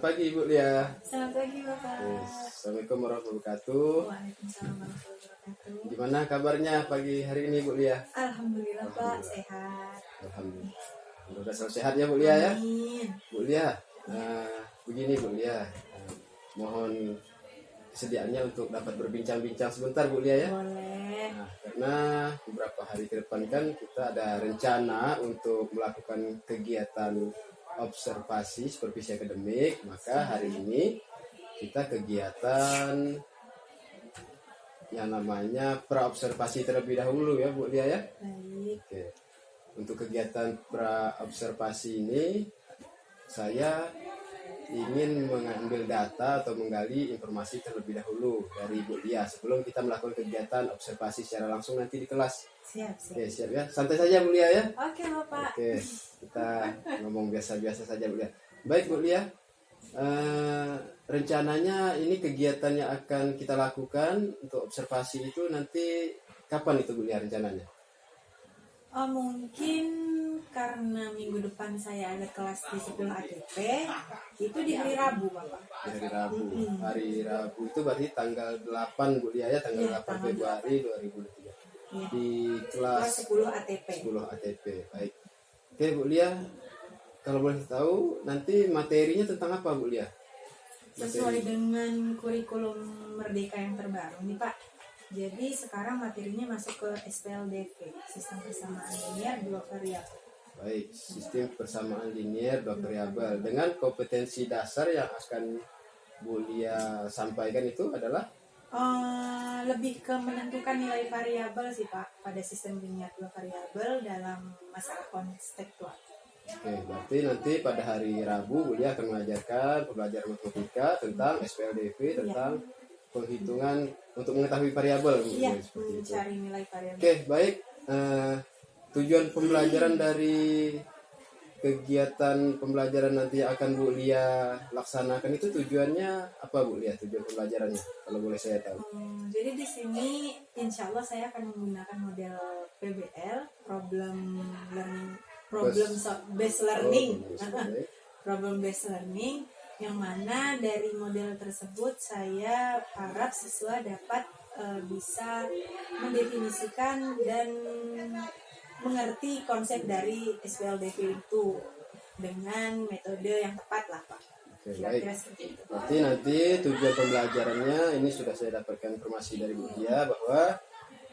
pagi Ibu Lia. Selamat pagi Bapak. Assalamualaikum warahmatullahi wabarakatuh. Waalaikumsalam warahmatullahi wabarakatuh. Gimana kabarnya pagi hari ini Bu Lia? Alhamdulillah Pak, sehat. Alhamdulillah. Semoga selalu sehat ya Bu Lia ya. Amin. Bu Lia, begini Bu Lia, mohon kesediaannya untuk dapat berbincang-bincang sebentar Bu Lia ya. Boleh. Karena beberapa hari ke depan kan kita ada rencana untuk melakukan kegiatan observasi supervisi akademik, maka hari ini kita kegiatan yang namanya praobservasi terlebih dahulu ya Bu Lia ya. Baik. Oke. Untuk kegiatan praobservasi ini saya ingin mengambil data atau menggali informasi terlebih dahulu dari Bu Lia sebelum kita melakukan kegiatan observasi secara langsung nanti di kelas. Siap. Oke, siap ya. Santai saja Bu Lia ya. Oke Bapak. Oke, kita ngomong biasa-biasa saja Bu Lia. Baik Bu Lia, rencananya ini kegiatan yang akan kita lakukan untuk observasi itu nanti kapan itu Bu Lia rencananya? Mungkin karena minggu depan saya ada kelas di 10 ATP, itu di hari Rabu Bapak. Di hari Rabu. Hari Rabu itu berarti tanggal 8 Bu Lia ya, tanggal Iya, 8 tanggal Februari 2023. Iya. Di Kelas kelas 10 ATP. 10 ATP. Baik. Oke Bu Lia, kalau boleh tahu nanti materinya tentang apa Bu Lia? Sesuai dengan kurikulum Merdeka yang terbaru nih Pak. Jadi sekarang materinya masuk ke SPLDV, sistem persamaan linear dua variabel. Baik, sistem persamaan linear dua variabel dengan kompetensi dasar yang akan Bu Lia sampaikan itu adalah Lebih ke menentukan nilai variabel sih Pak pada sistem linear dua variabel dalam masalah kontekstual. oke, berarti nanti pada hari Rabu Bu Lia akan mengajarkan pembelajaran matematika tentang SPLDV, tentang penghitungan untuk mengetahui variabel Bu Iya, Lia, seperti itu. mencari nilai variabel. Oke, baik. Tujuan pembelajaran dari kegiatan pembelajaran nanti yang akan Bu Lia laksanakan itu tujuannya apa Bu Lia? Tujuan pembelajarannya kalau boleh saya tahu. Jadi di sini insya Allah saya akan menggunakan model PBL, based learning, Baik. problem based learning, yang mana dari model tersebut saya harap siswa dapat bisa mendefinisikan dan mengerti konsep dari SPLDV itu dengan metode yang tepat lah Pak. Oke, Kira-kira baik. seperti itu. Berarti nanti tujuan pembelajarannya ini sudah saya dapatkan informasi dari Bu Lia bahwa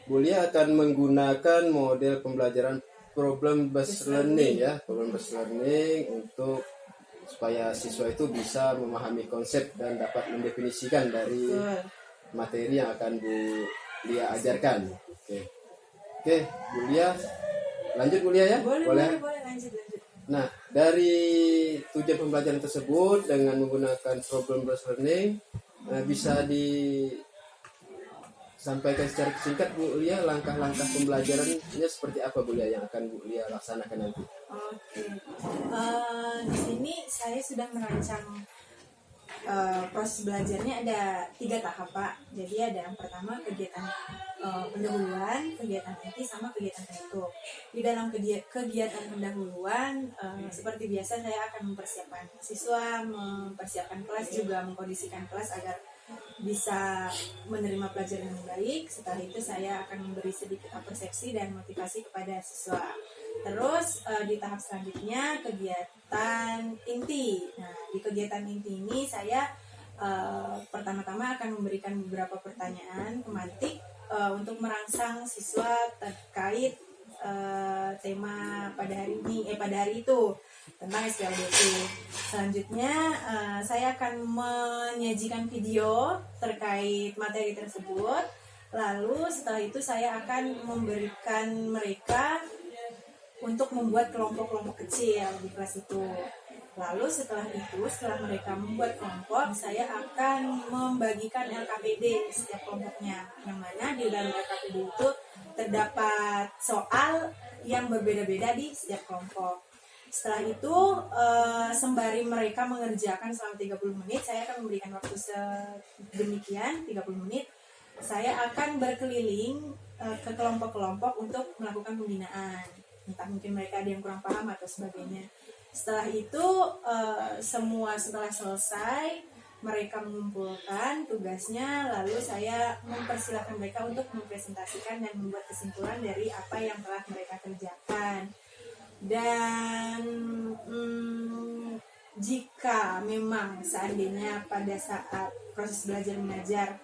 Bu Lia akan menggunakan model pembelajaran problem based learning ya, problem based learning untuk supaya siswa itu bisa memahami konsep dan dapat mendefinisikan dari Betul. materi yang akan Bu Lia ajarkan. Oke, Bu Lia, lanjut Bu Lia ya. Boleh lanjut. Nah, dari tujuan pembelajaran tersebut dengan menggunakan problem based learning bisa disampaikan secara singkat Bu Lia langkah-langkah pembelajarannya seperti apa Bu Lia yang akan Bu Lia laksanakan nanti. Oke. Di sini saya sudah merancang proses belajarnya ada 3 tahap Pak. Jadi ada yang pertama kegiatan pendahuluan, kegiatan inti, sama kegiatan penutup. Di dalam kegiatan pendahuluan seperti biasa saya akan mempersiapkan siswa, mempersiapkan kelas, juga mengkondisikan kelas agar bisa menerima pelajaran yang baik. Setelah itu saya akan memberi sedikit persepsi dan motivasi kepada siswa. Terus di tahap selanjutnya kegiatan inti. Nah, di kegiatan inti ini saya pertama-tama akan memberikan beberapa pertanyaan pemantik untuk merangsang siswa terkait tema pada hari itu tentang SPLDV. Selanjutnya saya akan menyajikan video terkait materi tersebut. Lalu setelah itu saya akan memberikan mereka untuk membuat kelompok-kelompok kecil di kelas itu. Lalu setelah mereka membuat kelompok, saya akan membagikan LKPD setiap kelompoknya. Yang mana di dalam LKPD itu terdapat soal yang berbeda-beda di setiap kelompok. Setelah itu, sembari mereka mengerjakan selama 30 menit, saya akan memberikan waktu sedemikian, 30 menit. Saya akan berkeliling ke kelompok-kelompok untuk melakukan pembinaan. Entah mungkin mereka ada yang kurang paham atau sebagainya. Setelah itu setelah selesai mereka mengumpulkan tugasnya, lalu saya mempersilahkan mereka untuk mempresentasikan dan membuat kesimpulan dari apa yang telah mereka kerjakan. Dan jika memang seandainya pada saat proses belajar mengajar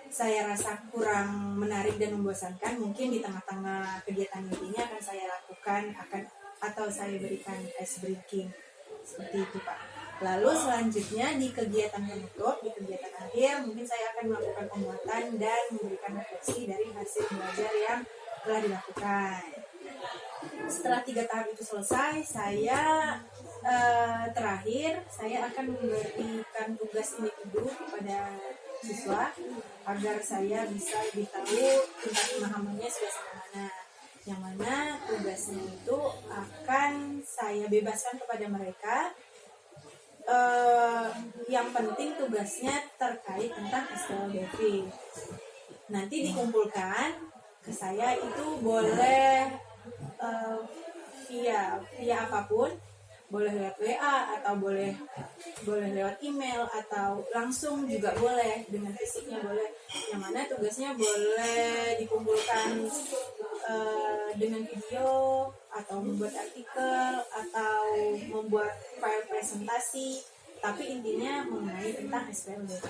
saya rasa kurang menarik dan membosankan, mungkin di tengah-tengah kegiatan intinya akan saya lakukan atau saya berikan ice breaking seperti itu, Pak. Lalu selanjutnya di kegiatan penutup, di kegiatan akhir, mungkin saya akan melakukan penguatan dan memberikan refleksi dari hasil belajar yang telah dilakukan. Setelah 3 tahap itu selesai, terakhir saya akan memberikan tugas individu kepada siswa agar saya bisa lebih tahu tingkat pemahamannya sudah sampai mana. Yang mana tugasnya itu akan saya bebaskan kepada mereka. Yang penting tugasnya terkait tentang SPLDV. Nanti dikumpulkan ke saya, itu boleh via apapun, boleh lewat WA atau boleh lewat email atau langsung juga boleh, dengan fisiknya boleh. Yang mana tugasnya boleh dikumpulkan dengan video atau membuat artikel atau membuat file presentasi, tapi intinya mengenai tentang SPLDP.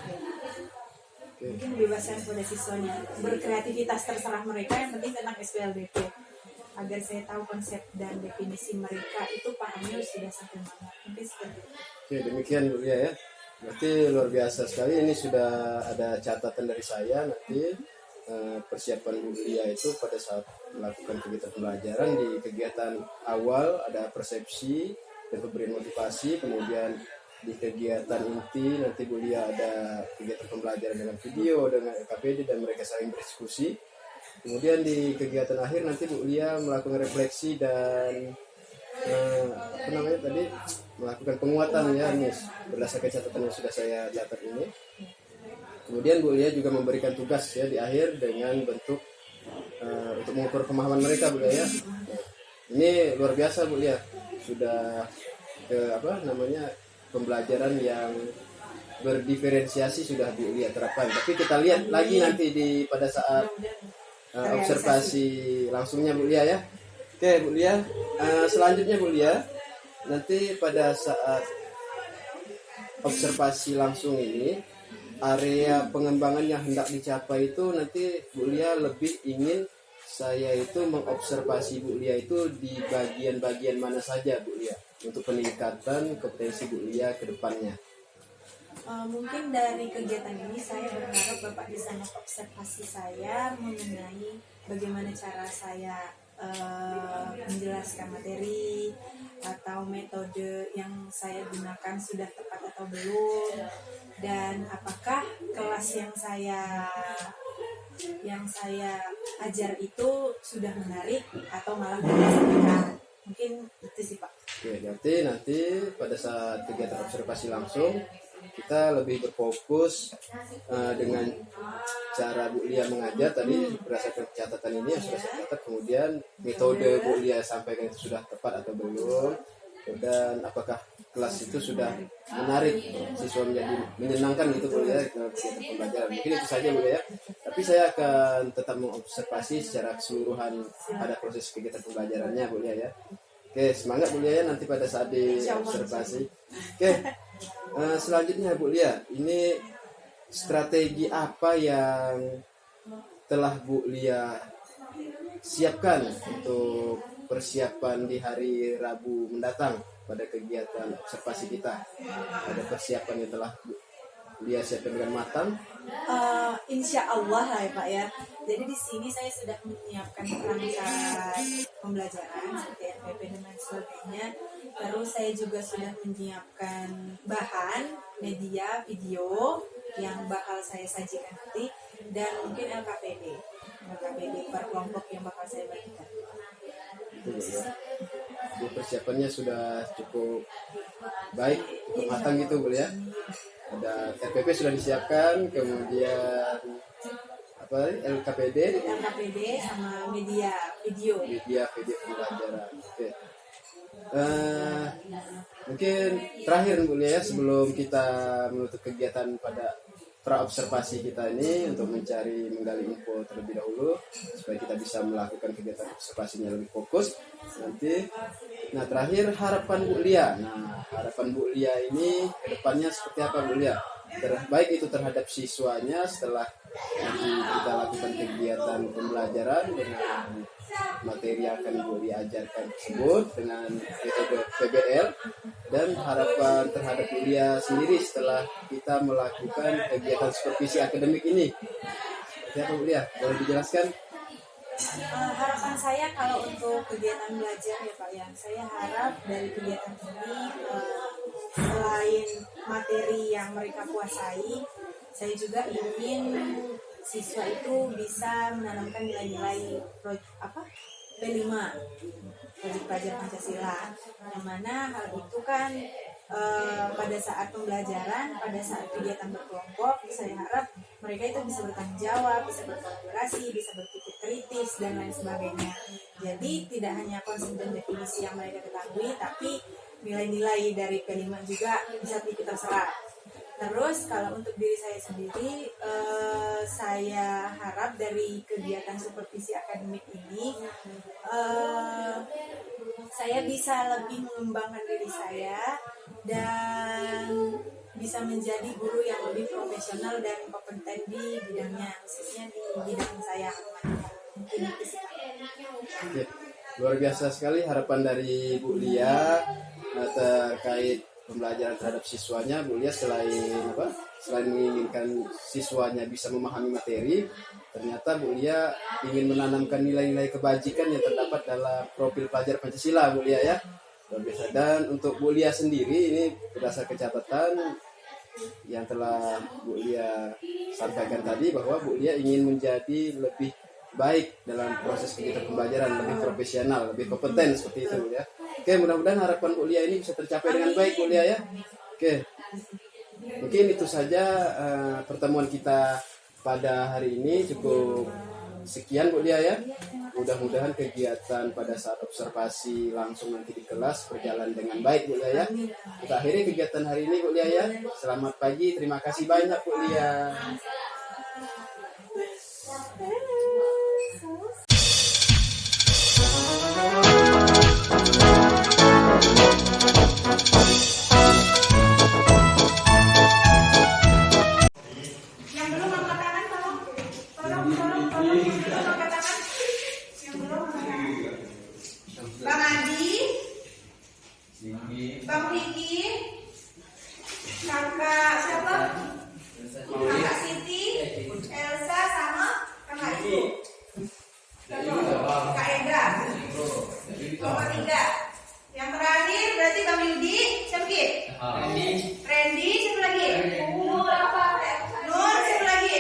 Mungkin bebaskan kepada siswanya berkreativitas, terserah mereka, yang penting tentang SPLDP, agar saya tahu konsep dan definisi mereka itu pahamnya sudah sampai mana. Mungkin seperti itu. Oke, demikian Bu Lia ya. Berarti luar biasa sekali. Ini sudah ada catatan dari saya. Nanti persiapan Bu Lia itu pada saat melakukan kegiatan pembelajaran, di kegiatan awal ada persepsi dan pemberian motivasi, kemudian di kegiatan inti nanti Bu Lia ada kegiatan pembelajaran dengan video, dengan LKPD, dan mereka saling berdiskusi. Kemudian di kegiatan akhir nanti Bu Lia melakukan refleksi dan melakukan penguatan ya, nih berdasarkan catatan yang sudah saya catat ini. Kemudian Bu Lia juga memberikan tugas ya di akhir dengan bentuk untuk mengukur pemahaman mereka, Bu Lia ya. Ini luar biasa Bu Lia, sudah pembelajaran yang berdiferensiasi sudah Bu Lia terapkan. Tapi kita lihat lagi nanti pada saat observasi langsungnya Bu Lia ya. Oke Bu Lia, selanjutnya Bu Lia, nanti pada saat observasi langsung ini, area pengembangan yang hendak dicapai itu nanti Bu Lia lebih ingin saya itu mengobservasi Bu Lia itu di bagian-bagian mana saja Bu Lia untuk peningkatan kompetensi Bu Lia ke depannya. Mungkin dari kegiatan ini saya berharap Bapak bisa mengobservasi saya mengenai bagaimana cara saya menjelaskan materi atau metode yang saya gunakan sudah tepat atau belum, dan apakah kelas yang saya ajar itu sudah menarik atau malah membosankan. Mungkin itu sih Pak. Oke, nanti pada saat kegiatan observasi langsung kita lebih berfokus dengan cara Bu Lia mengajar tadi berdasarkan catatan ini yang sudah saya catat, kemudian metode Bu Lia sampaikan itu sudah tepat atau belum, dan apakah kelas itu sudah menarik siswa menjadi menyenangkan gitu Bu Lia dalam kegiatan pembelajaran. Mungkin itu saja Bu Lia, tapi saya akan tetap mengobservasi secara keseluruhan pada proses kegiatan pembelajarannya Bu Lia ya. Oke, semangat Bu Lia ya nanti pada saat diobservasi. Oke, selanjutnya Bu Lia, ini strategi apa yang telah Bu Lia siapkan untuk persiapan di hari Rabu mendatang pada kegiatan observasi kita? Ada persiapan yang telah Bu Lia siapkan dengan matang? Insya Allah lah ya Pak ya. Jadi di sini saya sudah menyiapkan perangkat pembelajaran seperti RPP dan lain sebagainya. Terus saya juga sudah menyiapkan bahan media video yang bakal saya sajikan nanti, dan mungkin LKPD per kelompok yang bakal saya bagikan. Bu, persiapannya sudah cukup baik, cukup matang gitu Bu ya. Ada RPP sudah disiapkan, kemudian LKPD sama media video pembelajaran. Oke. Mungkin terakhir Bu Lia ya, sebelum kita menutup kegiatan pada praobservasi kita ini untuk menggali info terlebih dahulu supaya kita bisa melakukan kegiatan observasinya lebih fokus nanti. Nah terakhir harapan Bu Lia. Nah harapan Bu Lia ini kedepannya seperti apa Bu Lia? Baik itu terhadap siswanya setelah nanti kita lakukan kegiatan pembelajaran dengan materi yang akan Bu Lia ajarkan tersebut dengan metode PBL, dan harapan terhadap Bu Lia sendiri setelah kita melakukan kegiatan supervisi akademik ini. Seperti apa Bu Lia? Boleh dijelaskan? Harapan saya kalau untuk kegiatan belajar ya Pak ya, saya harap dari kegiatan ini selain materi yang mereka kuasai, saya juga ingin siswa itu bisa menanamkan nilai-nilai P5, Project Pelajar Pancasila, yang mana hal itu kan pada saat pembelajaran, pada saat kegiatan berkelompok, saya harap mereka itu bisa bertanggung jawab, bisa berkolaborasi, bisa berpikir kritis dan lain sebagainya. Jadi tidak hanya konsep dan definisi yang mereka ketahui, tapi nilai-nilai dari P5 juga bisa kita serap. Terus kalau untuk diri saya sendiri, saya harap dari kegiatan supervisi akademik ini saya bisa lebih mengembangkan diri saya dan bisa menjadi guru yang lebih profesional dan kompeten di bidangnya, khususnya di bidang saya. Mungkin itu sih. Oke. Luar biasa sekali harapan dari Bu Lia terkait pembelajaran terhadap siswanya. Bu Lia selain menginginkan siswanya bisa memahami materi, ternyata Bu Lia ingin menanamkan nilai-nilai kebajikan yang terdapat dalam profil pelajar Pancasila Bu Lia ya. Luar biasa. Dan untuk Bu Lia sendiri ini berdasarkan catatan yang telah Bu Lia sampaikan tadi bahwa Bu Lia ingin menjadi lebih baik dalam proses kegiatan pembelajaran, lebih profesional, lebih kompeten seperti itu Bu Lia. Oke, mudah-mudahan harapan Bu Lia ini bisa tercapai dengan baik Bu Lia ya. Oke, mungkin itu saja pertemuan kita pada hari ini, cukup sekian Bu Lia ya. Mudah-mudahan kegiatan pada saat observasi langsung nanti di kelas berjalan dengan baik Bu Lia ya. Kita akhiri kegiatan hari ini Bu Lia ya. Selamat pagi, terima kasih banyak Bu Lia. Bang Adi, Bang Riki, kakak siapa? Kakak Siti, Elsa sama kakak Ibu. Kak Ega. Nomor 3. Yang terakhir berarti Bang Yudi, siapa lagi? Randy, siapa lagi? Nur, siapa lagi?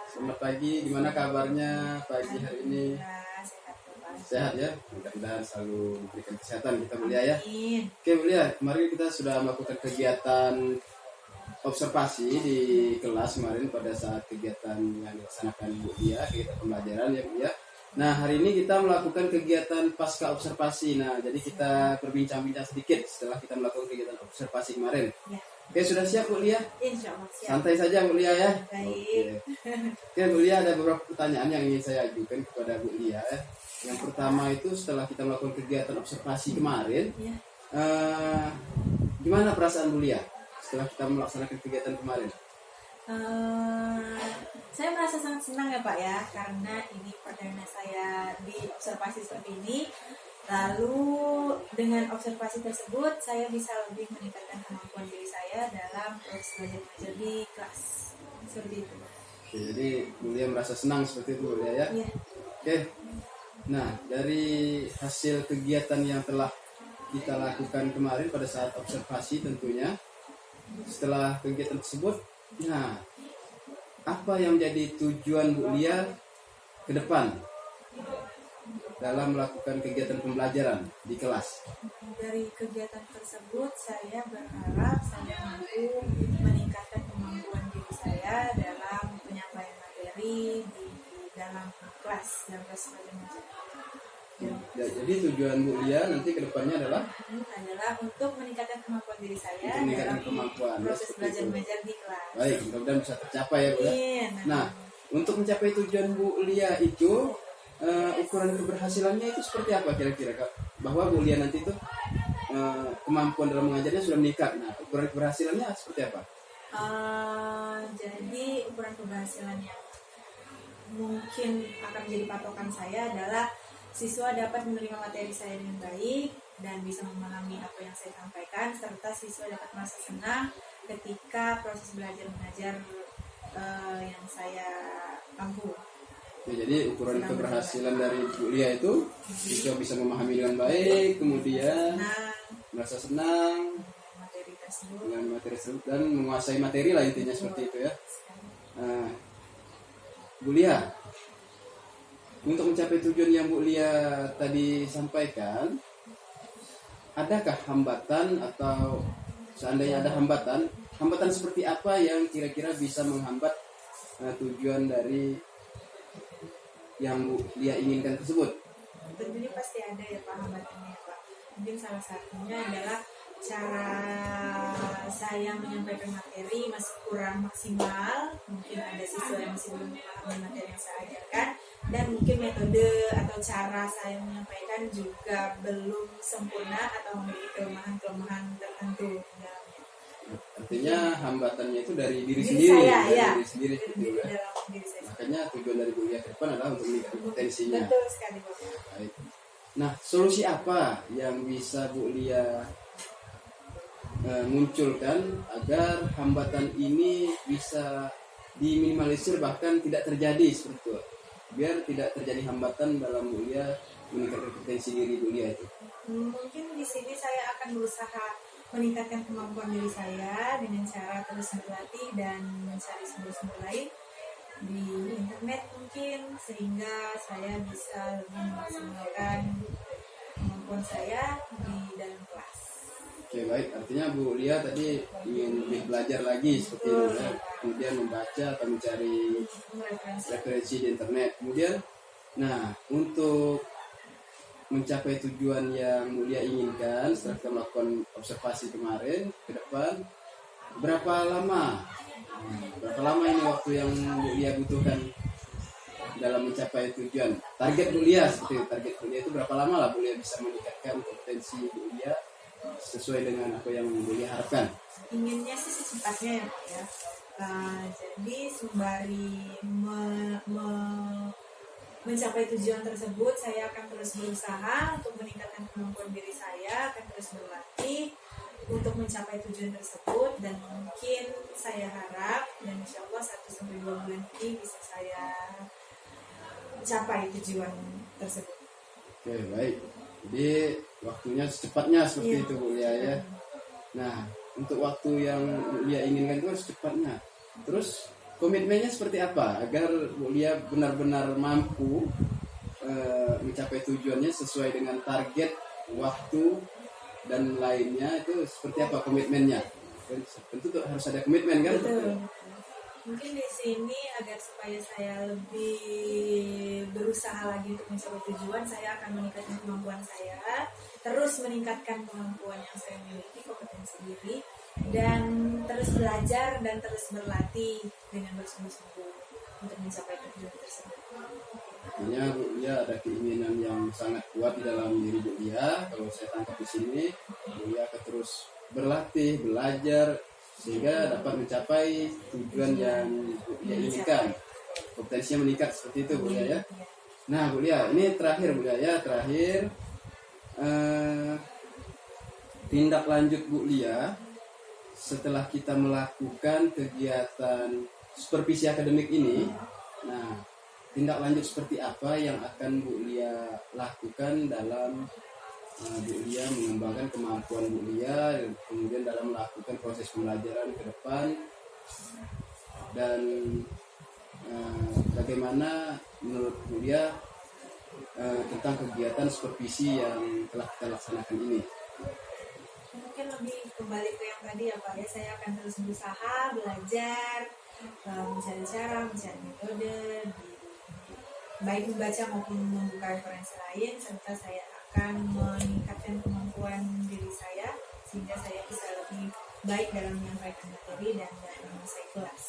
Selamat pagi, gimana kabarnya pagi hari ini? Sehat ya, mudah-mudahan selalu diberikan kesehatan kita Bu Lia ya. Oke Bu Lia, kemarin kita sudah melakukan kegiatan observasi di kelas kemarin pada saat kegiatan yang dilaksanakan Bu Lia, kegiatan pembelajaran ya Bu Lia. Nah hari ini kita melakukan kegiatan pasca observasi. Nah jadi kita berbincang-bincang sedikit setelah kita melakukan kegiatan observasi kemarin. Ya. Oke, sudah siap Bu Lia? Insya Allah siap. Santai saja Bu Lia ya. Baik. Oke Bu Lia, ada beberapa pertanyaan yang ingin saya ajukan kepada Bu Lia. Yang pertama itu setelah kita melakukan kegiatan observasi kemarin, Ya. Gimana perasaan Bu Lia setelah kita melaksanakan kegiatan kemarin? Saya merasa sangat senang ya Pak ya, karena ini perdana saya di observasi seperti ini. Lalu dengan observasi tersebut saya bisa lebih meningkatkan kemampuan diri saya dalam proses belajar mengajar di kelas. Seperti itu. Oke, jadi Bu Lia merasa senang seperti itu Bu Lia ya? Iya. Oke. Nah, dari hasil kegiatan yang telah kita lakukan kemarin pada saat observasi tentunya, setelah kegiatan tersebut, nah, apa yang menjadi tujuan Bu Lia ke depan? dalam melakukan kegiatan pembelajaran di kelas? Dari kegiatan tersebut saya berharap saya mampu meningkatkan kemampuan diri saya dalam penyampaian materi di dalam kelas dan kelas belajar. Ya, jadi tujuan Bu Lia nanti kedepannya adalah untuk meningkatkan kemampuan diri saya untuk meningkatkan dalam kemampuan proses seperti belajar itu. mengajar di kelas. Baik, mudah-mudahan bisa tercapai ya Bu ya. Iya, Nah, untuk mencapai tujuan Bu Lia itu ukuran keberhasilannya itu seperti apa kira-kira Kak? Bahwa Bu Lia nanti itu kemampuan dalam mengajarnya sudah meningkat. Nah, ukuran keberhasilannya seperti apa? Jadi ukuran keberhasilan yang mungkin akan menjadi patokan saya adalah siswa dapat menerima materi saya dengan baik dan bisa memahami apa yang saya sampaikan, serta siswa dapat merasa senang ketika proses belajar mengajar yang saya ampu. Ya, jadi ukuran keberhasilan dari Bu Lia itu siswa bisa memahami dengan baik, kemudian merasa senang materi tersebut dengan materi tersebut dan menguasai materi lah intinya seperti itu ya. Nah, Bu Lia, untuk mencapai tujuan yang Bu Lia tadi sampaikan, adakah hambatan atau seandainya ada hambatan seperti apa yang kira-kira bisa menghambat tujuan dari yang Bu Lia inginkan tersebut? tentunya pasti ada ya Pak hambatannya Pak. Mungkin salah satunya adalah cara saya menyampaikan materi masih kurang maksimal, mungkin ada siswa yang masih belum memahami materi yang saya ajarkan, dan mungkin metode atau cara saya menyampaikan juga belum sempurna atau memiliki kelemahan-kelemahan tertentu dalamnya. Artinya hambatannya itu dari diri Diri sendiri, saya, ya. diri sendiri seperti itu ya. Dalam diri saya. Makanya tujuan dari Bu Lia ke depan adalah untuk meningkatkan potensinya. Betul sekali Bapak. Baik. Nah, solusi apa yang bisa Bu Lia munculkan agar hambatan ini bisa diminimalisir bahkan tidak terjadi seperti itu, biar tidak terjadi hambatan dalam Bu Lia meningkatkan potensi diri Bu Lia itu? Mungkin di sini saya akan berusaha meningkatkan kemampuan diri saya dengan cara terus berlatih dan mencari sumber-sumber lain di internet mungkin, sehingga saya bisa lebih memaksimalkan kemampuan saya di dalam kelas. Oke, baik. Artinya Bu Lia tadi ingin lebih belajar lagi seperti itu ya. Kemudian membaca atau mencari referensi di internet. Kemudian, nah, untuk mencapai tujuan yang Bu Lia inginkan setelah kita melakukan observasi kemarin ke depan, berapa lama ini waktu yang Bu Lia butuhkan dalam mencapai tujuan? Target Bu Lia seperti itu. Target Bu Lia itu berapa lama lah Bu Lia bisa meningkatkan potensi Bu Lia sesuai dengan apa yang Bu Lia harapkan? Inginnya sih secepatnya ya Pak ya. Jadi sembari mencapai tujuan tersebut, saya akan terus berusaha untuk meningkatkan kemampuan diri saya, akan terus berlatih untuk mencapai tujuan tersebut, dan mungkin saya harap dan insya Allah 1-2 bulan ini bisa saya capai tujuan tersebut. Oke, baik. Jadi waktunya secepatnya seperti itu Bu Lia ya. Nah, untuk waktu yang Bu Lia inginkan itu secepatnya. Terus komitmennya seperti apa agar Bu Lia benar-benar mampu mencapai tujuannya sesuai dengan target, waktu dan lainnya, itu seperti apa komitmennya? Tentu harus ada komitmen kan? Betul. Mungkin di sini agar supaya saya lebih berusaha lagi untuk mencapai tujuan, saya akan meningkatkan kemampuan saya, terus meningkatkan kemampuan yang saya miliki, kompetensi diri, dan terus belajar dan terus berlatih dengan bersungguh-sungguh untuk mencapai tujuan tersebut. Artinya Bu Lia ada keinginan yang sangat kuat di dalam diri Bu Lia. Kalau saya tangkap di sini, Bu Lia akan terus berlatih, belajar sehingga dapat mencapai tujuan yang Bu Lia inginkan. Potensinya meningkat seperti itu Bu Lia ya. Nah Bu Lia, ini terakhir Bu Lia ya, terakhir tindak lanjut Bu Lia setelah kita melakukan kegiatan supervisi akademik ini. Nah, tindak lanjut seperti apa yang akan Bu Lia lakukan dalam Bu Lia mengembangkan kemampuan Bu Lia, kemudian dalam melakukan proses pembelajaran ke depan, dan bagaimana menurut Bu Lia tentang kegiatan supervisi yang telah kita laksanakan ini. Mungkin lebih kembali ke yang tadi ya Pak ya, saya akan terus berusaha belajar, mencari cara, mencari metode, baik membaca maupun membuka referensi lain, serta saya akan meningkatkan kemampuan diri saya sehingga saya bisa lebih baik dalam menyampaikan materi dan dalam menguasai kelas.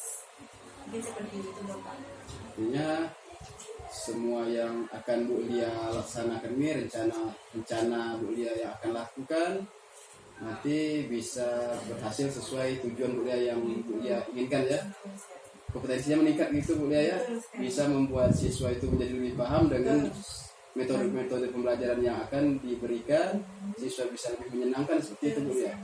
Mungkin seperti itu Bapak. Artinya semua yang akan Bu Lia laksanakan ini, rencana Bu Lia yang akan lakukan nanti bisa berhasil sesuai tujuan Bu Lia yang Bu Lia inginkan ya. Kompetensinya meningkat gitu Bu Lia ya, bisa membuat siswa itu menjadi lebih paham dengan metode pembelajaran yang akan diberikan, siswa bisa lebih menyenangkan, seperti itu Bu Lia.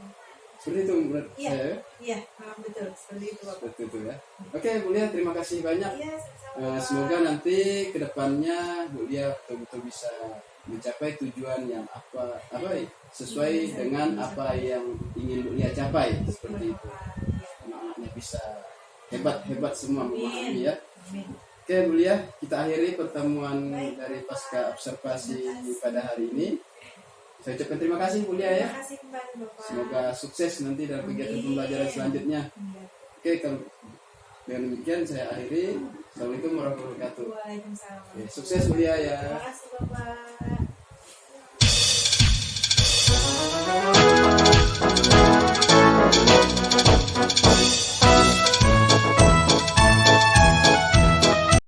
Seperti itu menurut saya. Iya, betul, seperti itu Bapak. Seperti itu ya. Oke Bu Lia, terima kasih banyak. Iya, sama-sama. Semoga nanti kedepannya Bu Lia betul-betul bisa mencapai tujuan yang apa sesuai dengan apa yang ingin Bu Lia capai, seperti itu. Anak-anaknya bisa hebat semua memahami ya. Amin. Oke Bu Lia, kita akhiri pertemuan dari pasca observasi pada hari ini. Saya ucapkan terima kasih Bu Lia ya. Terima kasih kembali Bapak. Semoga sukses nanti dalam kegiatan pembelajaran selanjutnya. Oke, kalau dengan demikian saya akhiri. Assalamualaikum warahmatullahi wabarakatuh. Waalaikumsalam. Oke, sukses Bu Lia ya. Terima kasih Bapak.